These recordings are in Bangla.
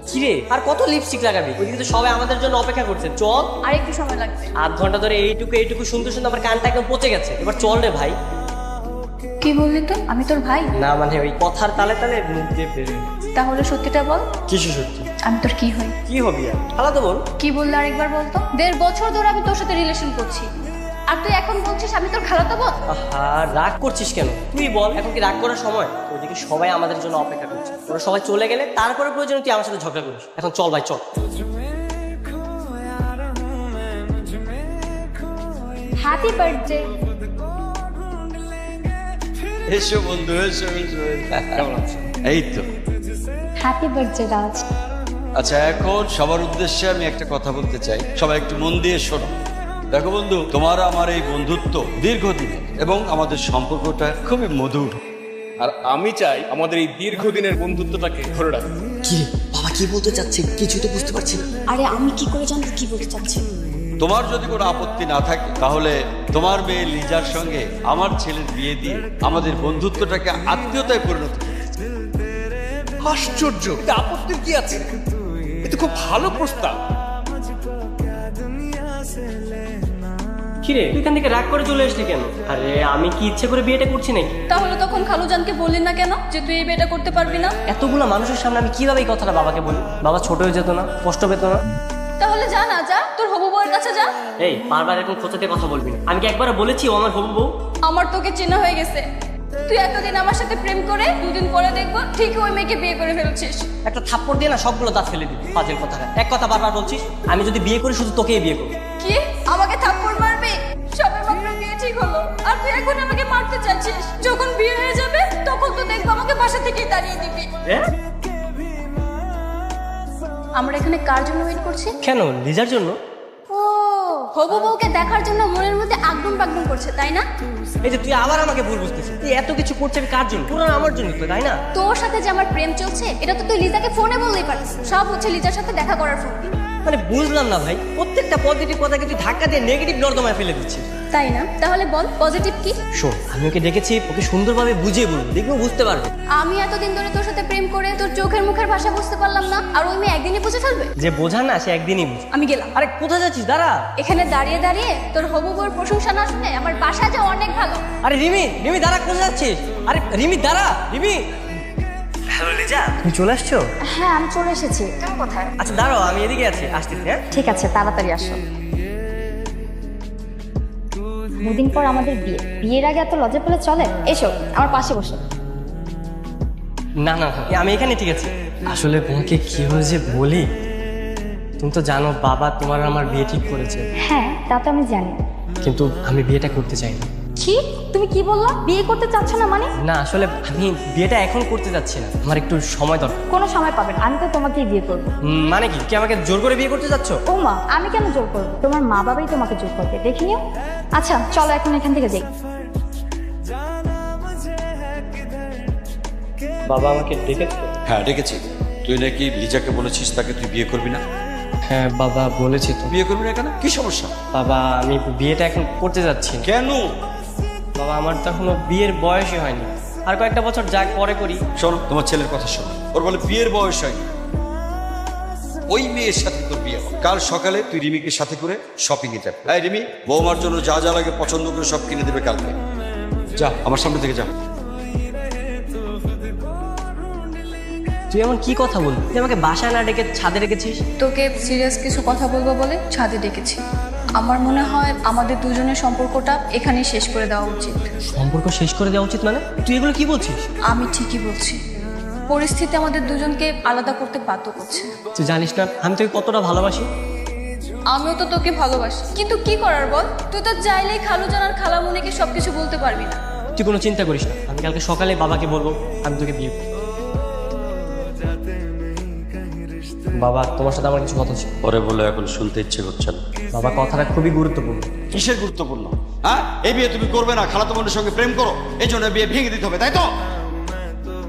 কিরে আর কত লিপস্টিক লাগাবি? ওইদিকে তো সবাই আমাদের জন্য অপেক্ষা করছে। চল, আর একটু সময় লাগবে। আধ ঘন্টা ধরে এইটুকু শুনতে শুনতে আমার কানটা একদম পচে গেছে। এবার চল রে ভাই। কি বললি তো? আমি তোর ভাই? না মানে ওই কথার তালে তালে মুখ দিয়ে বেরোয়। তাহলে সত্যিটা বল, কিছু সত্যি। আমি তোর কি হই? কি হবি আর? খালা তো বল। কি বললি আরেকবার বলতো? 1.5 বছর ধরে আমি তোর সাথে রিলেশন করছি, আর তুই এখন বলছিস আমি তোর খালাতো বোন? আহা, রাগ করছিস কেন? তুই বল, এখন কি রাগ করার সময়? ওইদিকে সবাই আমাদের জন্য অপেক্ষা করছে। ওরা সবাই চলে গেলে তারপরে প্রয়োজনে তুই আমার সাথে ঝগড়া করিস। এখন চল ভাই, চল। Happy birthday. এসো বন্ধু, এসো এসো। কেমন আছো? এই তো। হ্যাপি বার্থডে রাজ। আচ্ছা, এখন সবার উদ্দেশ্যে আমি একটা কথা বলতে চাই, সবাই একটু মন দিয়ে শোনো। দেখো বন্ধু, তোমার আমার এই বন্ধুত্ব দীর্ঘদিনের এবং আমাদের সম্পর্কটা খুবই মধুর। আর আমি চাই আমাদের এই দীর্ঘদিনের বন্ধুত্বটাকে ধরে রাখতে। কি রে বাবা, কি বলতে চাচ্ছে? কিছুই তো বুঝতে পারছি না। আরে আমি কি করে জানবো কি বলতে চাচ্ছে? তোমার যদি কোনো আপত্তি না থাকে তাহলে তোমার মেয়ে লিজার সঙ্গে আমার ছেলের বিয়ে দিয়ে আমাদের বন্ধুত্বটাকে আত্মীয়তায় পরিণত করতে চাই। আশ্চর্য, এটা আপত্তির কি আছে? এটা খুব ভালো প্রস্তাব। কিরে তুই এখান থেকে রাগ করে চলে আসলি কেন? আরে আমি কি ইচ্ছে করে বিয়েটা করছি নাকি? তাহলে তখন খালুজানকে বললি না কেন যে তুই এই বিয়েটা করতে পারবি না? এতগুলো মানুষের সামনে আমি কিভাবে এই কথাটা বাবাকে বলি? বাবা ছোট হয়ে যেত না? কষ্ট পেত না? তাহলে যা না, যা তোর হবু বউয়ের কাছে যা। এই বারবার এরকম খোঁচাতে কথা বলবি না। আমি কি একবার বলেছি ও আমার হবু বউ? আমার তোকে চেনা হয়ে গেছে। তুই এতদিন আমার সাথে প্রেম করে 2 দিন পরে দেখবো ঠিক ওই মেয়েকে বিয়ে করে ফেলছিস। একটা থাপ্পড় দিয়ে না সবগুলো দাঁত ফেলে দিবি। ফাজিল কথা। এক কথা বারবার বলছিস। আমি যদি বিয়ে করি শুধু তোকেই বিয়ে করবো। কি আমাকে থাপ্পড় মারবি? সবে মাত্র বিয়ে ঠিক হলো আর তুই এখন আমাকে মারতে চাচ্ছিস? যখন বিয়ে হয়ে যাবে তখন তো দেখবো আমাকে বাসা থেকেই তাড়িয়ে দিবি। আমরা এখানে কার জন্য ওয়েট করছি? কেন? লিজার জন্য। ও, হবু বউকে দেখার জন্য মনের মধ্যে আগডুম বাগডুম করছে, তাই না? এই যে তুই আবার আমাকে ভুল বুঝতেছিস। তুই এত কিছু করছিস আমি কার জন্য? পুরো আমার জন্য তো, তাই না? তোর সাথে যে আমার প্রেম চলছে এটা তো তুই লিজাকে ফোনে বললেই পারিস। সব হচ্ছে লিজার সাথে দেখা করার ফোন। মানে বুঝলাম না ভাই, প্রত্যেকটা পজিটিভ কথাকে তুই ধাক্কা দিয়ে নেগেটিভ নর্দমায় ফেলে দিচ্ছিস। তাই না? তাহলে বল পজিটিভ কি? শোন, আমি ওকে ডেকেছি, ওকে সুন্দরভাবে বুঝিয়ে বলবো, দেখবো বুঝতে পারবে। আমি এতদিন ধরে তোর সাথে প্রেম করে তোর চোখের মুখের ভাষা বুঝতে পারলাম না, আর ওই মেয়ে একদিনই বুঝে ফেলবে? যে বোঝা না সে একদিনই বুঝে। আমি গেলাম। আরে কোথায় যাচ্ছিস? দাঁড়া। এখানে দাঁড়িয়ে দাঁড়িয়ে তোর হবু বউর প্রশংসা না শুনে আমার বাসা যা অনেক ভালো। আরে রিমি, রিমি দাঁড়া, কোথায় যাচ্ছিস? আরে রিমি দাঁড়া, রিমি। হ্যালো লিজা, তুমি চলে আসছো? হ্যাঁ আমি চলে এসেছি। তুমি কোথায়? আচ্ছা দাঁড়াও, আমি এদিকে আছি, আসতেছি। হ্যাঁ ঠিক আছে, তাড়াতাড়ি আসো। দুদিন পর আমাদের বিয়ে, বিয়ের আগে এত লজ্জা পেলে চলে? এসো আমার পাশে বসো। না না, আমি এখানে ঠিক আছে। আসলে তোমাকে কিভাবে যে বলি, তুমি তো জানো বাবা তোমার আর আমার বিয়ে ঠিক করেছে। হ্যাঁ তা তো আমি জানি, কিন্তু আমি বিয়েটা করতে চাই না। কি তুমি কি বললা? বিয়ে করতে চাচ্ছ না মানে? না আসলে আমি বিয়েটা এখন করতে যাচ্ছি না, আমার একটু সময় দরকার। কোনো সময় পাবেন, আমি তো তোমাকেই বিয়ে করবো। মানে কি, কি আমাকে জোর করে বিয়ে করতে যাচ্ছ? ও মা, আমি কেন জোর করবো? তোমার মা বাবাই তোমাকে জোর করবে, দেখে নিও। আচ্ছা চলো এখন এখান থেকে যাই। বাবা আমাকে ডেকেছে? হ্যাঁ ডেকেছি। তুই নাকি লিজাকে বলেছিস তাকে তুই বিয়ে করবি না? হ্যাঁ বাবা বলেছি তো। বিয়ে করবি না কেন? কি সমস্যা? বাবা আমি বিয়েটা এখন করতে যাচ্ছি না। কেন? বাবা আমার তো এখনো বিয়ের বয়সই হয়নি, আর কয়েকটা বছর যাক পরে করি। শোনো, তোমার ছেলের কথা শোনো। ওর বলে বিয়ের বয়স হয়নি। ওই মেয়ের সাথে তোর বিয়ে হবে। কাল সকালে তুই রিমিকে সাথে করে শপিং এ যাবে। এই রিমি, বৌমার জন্য যা যা লাগে পছন্দ করে সব কিনে দেবে কালকে। যা আমার সামনে থেকে যা। তুই এমন কি কথা বলবি? তুই আমাকে বাসায় না ডেকে ছাদে রেখেছিস। তোকে সিরিয়াস কিছু কথা বলবো বলে ছাদে ডেকেছি। আমার মনে হয় আমাদের দুজনের সম্পর্কটা এখানেই শেষ করে দেওয়া উচিত। সম্পর্ক শেষ করে দেওয়া উচিত মানে? তুই এগুলো কি বলছিস? আমি ঠিকই বলছি, পরিস্থিতি আমাদের দুজনকে আলাদা করতে বাধ্য করছে। তুই জানিস না আমি তোকে কতটা ভালোবাসি। আমিও তো তোকে ভালোবাসি, কিন্তু কি করার বল? তুই তো চাইলেই খালুজান আর খালামুনিকে সবকিছু বলতে পারবি না। তুই কোনো চিন্তা করিস না, আমি কালকে সকালে বাবাকে বলবো আমি তোকে বিয়ে করব। বাবা তোমার সাথে আমার কিছু কথা ছিল। পরে বলে এখন শুনতে ইচ্ছে করছে না। বাবা কথাটা খুবই গুরুত্বপূর্ণ। কিসের গুরুত্বপূর্ণ? হ্যাঁ, এই বিয়ে তুমি করবে না, খালাতো বোনের সঙ্গে প্রেম করো, এই জন্য বিয়ে ভেঙে দিতে হবে, তাই তো?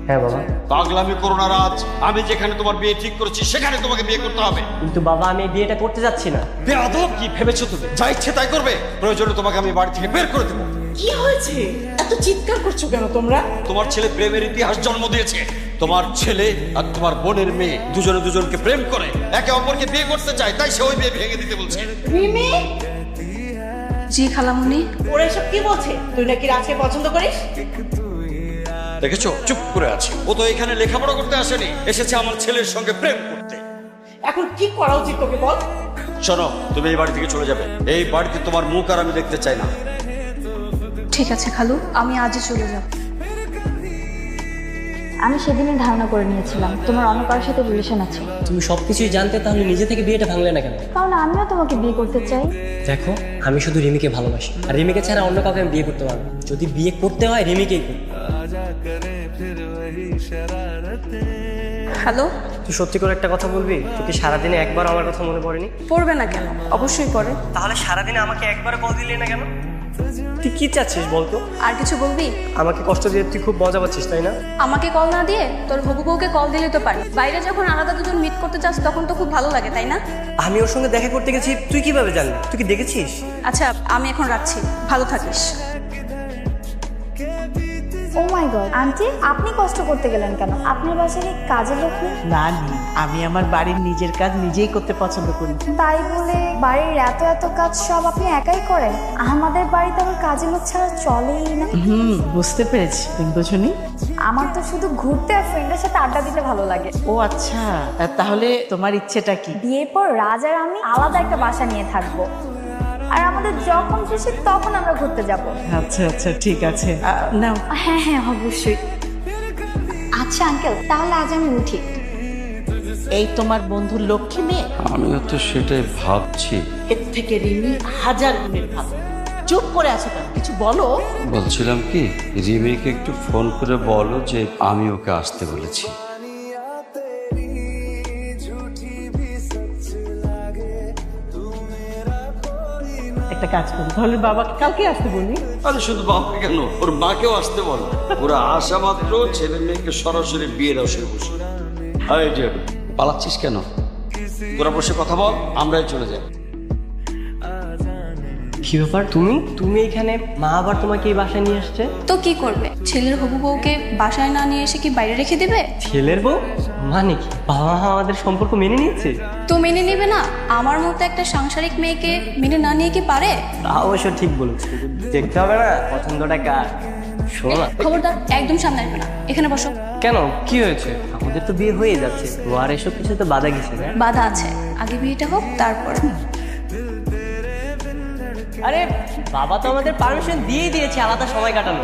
হ্যাঁ বাবা। পাগলামি করো না রাজ। আমি যেখানে তোমার বিয়ে ঠিক করেছি সেখানে তোমাকে বিয়ে করতে হবে। কিন্তু বাবা আমি এই বিয়েটা করতে যাচ্ছি না। বেয়াদব, কি ভেবেছো তুমি? যা ইচ্ছে তাই করবে? প্রয়োজনে তোমাকে আমি বাড়ি থেকে বের করে দেবো। কি হয়েছে? এত চিৎকার করছো কেন তোমরা? তোমার ছেলে প্রেমের ইতিহাস জন্ম দিয়েছে, তোমার ছেলে আর তোমার বোনের মেয়ে দুজনে দুজনকে প্রেম করে একে অপরকে বিয়ে করতে চায়, তাই সে ওই বিয়ে ভেঙে দিতে বলছে। রিমি, জি খালামুনি। ওরা এসব কি বলছে? তুই নাকি রাজকে পছন্দ করিস? দেখেছো, চুপ করে আছে। ও তো এখানে লেখাপড়া করতে আসেনি, এসেছে আমার ছেলের সঙ্গে প্রেম করতে। এখন কি করা উচিত তোকে বল? শোনো, তুমি এই বাড়ি থেকে চলে যাবে। এই বাড়িতে তোমার মুখ আর আমি দেখতে চাই না। ঠিক আছে খালু, আমি আজই চলে যাব। আমি সেদিনই ধারণা করে নিয়েছিলাম তোমার অন্য কারোর সাথে রিলেশন আছে, তুমি সবকিছুই জানতে, তাহলে নিজে থেকে বিয়েটা ভাঙলে না কেন? কারণ আমিও তোমাকে বিয়ে করতে চাই। দেখো, আমি শুধু রিমিকে ভালোবাসি, আর রিমিকে ছাড়া অন্য কাউকে আমি বিয়ে করতে পারবো না। যদি বিয়ে করতে হয় রিমিকেই করবো। হ্যালো, তুই সত্যি করে একটা কথা বলবি, তুই কি সারাদিনে একবার আমার কথা মনে পড়েনি? পড়বে না কেন? অবশ্যই পড়ে। তাহলে সারাদিনে আমাকে একবার কল দিলি না কেন? তুই কি চাচ্ছিস বলতো? আর কিছু বলবি? আমাকে কষ্ট দিয়ে তুই খুব মজা পাচ্ছিস, তাই না? আমাকে কল না দিয়ে তোর হবু বউকে কল দিলে তো পারি। বাইরে যখন আলাদা দুজন মিট করতে যাস তখন তো খুব ভালো লাগে, তাই না? আমি ওর সঙ্গে দেখা করতে গেছি, তুই কিভাবে জানলি? তুই কি দেখেছিস? আচ্ছা, আমি এখন রাখছি, ভালো থাকিস। ও মাই গড, আন্টি আপনি কষ্ট করতে গেলেন কেন? আপনার বাসায় কি কাজের লোক নেই? না নি, আমি আমার বাড়ির নিজের কাজ নিজেই করতে পছন্দ করি। তাই বলে বাড়ির এত এত কাজ সব আপনি একাই করেন? আমাদের বাড়িতে আমার কাজের লোক ছাড়া চলেই না। বুঝতে পেরেছি। তুমি বুঝুনি? আমার তো শুধু ঘুরতে আর ফ্রেন্ডের সাথে আড্ডা দিতে ভালো লাগে। ও আচ্ছা, তাহলে তোমার ইচ্ছেটা কি? বিয়ের পর রাজ আর আমি আলাদা একটা বাসা নিয়ে থাকবো, আর আমাদের যখন খুশি তখন আমরা ঘুরতে যাব। আচ্ছা আচ্ছা, ঠিক আছে। নাও। হ্যাঁ হ্যাঁ অবশ্যই। আচ্ছা আঙ্কেল, তাহলে আজ আমি উঠি। এই তোমার বন্ধুর লক্ষ্মী মেয়ে, আমিও তো সেটাই ভাবছি। এর থেকে রিমি হাজার গুণের ভালো। চুপ করে আছো কেন? কিছু বলো। বলছিলাম কি, রিমিকে একটু ফোন করে বলো যে আমি ওকে আসতে বলেছি। একটা কাজ করি, তাহলে বাবাকে কালকে আসতে বলি। আরে শুধু বাবাকে কেন, ওর মাকেও আসতে বলো। ওরা আসা মাত্র ছেলে মেয়েকে সরাসরি বিয়ের আসরে বসে। আরে যে পালাচ্ছিস কেন? তোরা বসে কথা বল, আমরাই চলে যাই। কি ব্যাপার, তুমি এখানে? মা আবার তোমাকে এই বাসায় নিয়ে আসছে? তো কি করবে? ছেলের হবু বউকে বাসায় না নিয়ে এসে কি বাইরে রেখে দেবে? ছেলের বউ মানে কি? বাবা মা আমাদের সম্পর্ক মেনে নিয়েছে? তো মেনে নেবে না? আমার মতো একটা সাংসারিক মেয়েকে মেনে না নিয়ে কি পারে? তা অবশ্য ঠিক বলেছো, দেখতে হবে না পছন্দটা কার। শোনো না, খবরদার, একদম সামনে আসবে না। এখানে বসো। কেন, কি হয়েছে? আমাদের তো বিয়ে হয়ে যাচ্ছে, তো আর এসব কিছু তো বাধা গেছে না? বাধা আছে, আগে বিয়েটা হোক তারপর। আরে বাবা তো আমাদের পারমিশন দিয়ে দিয়েছে আলাদা সময় কাটানো।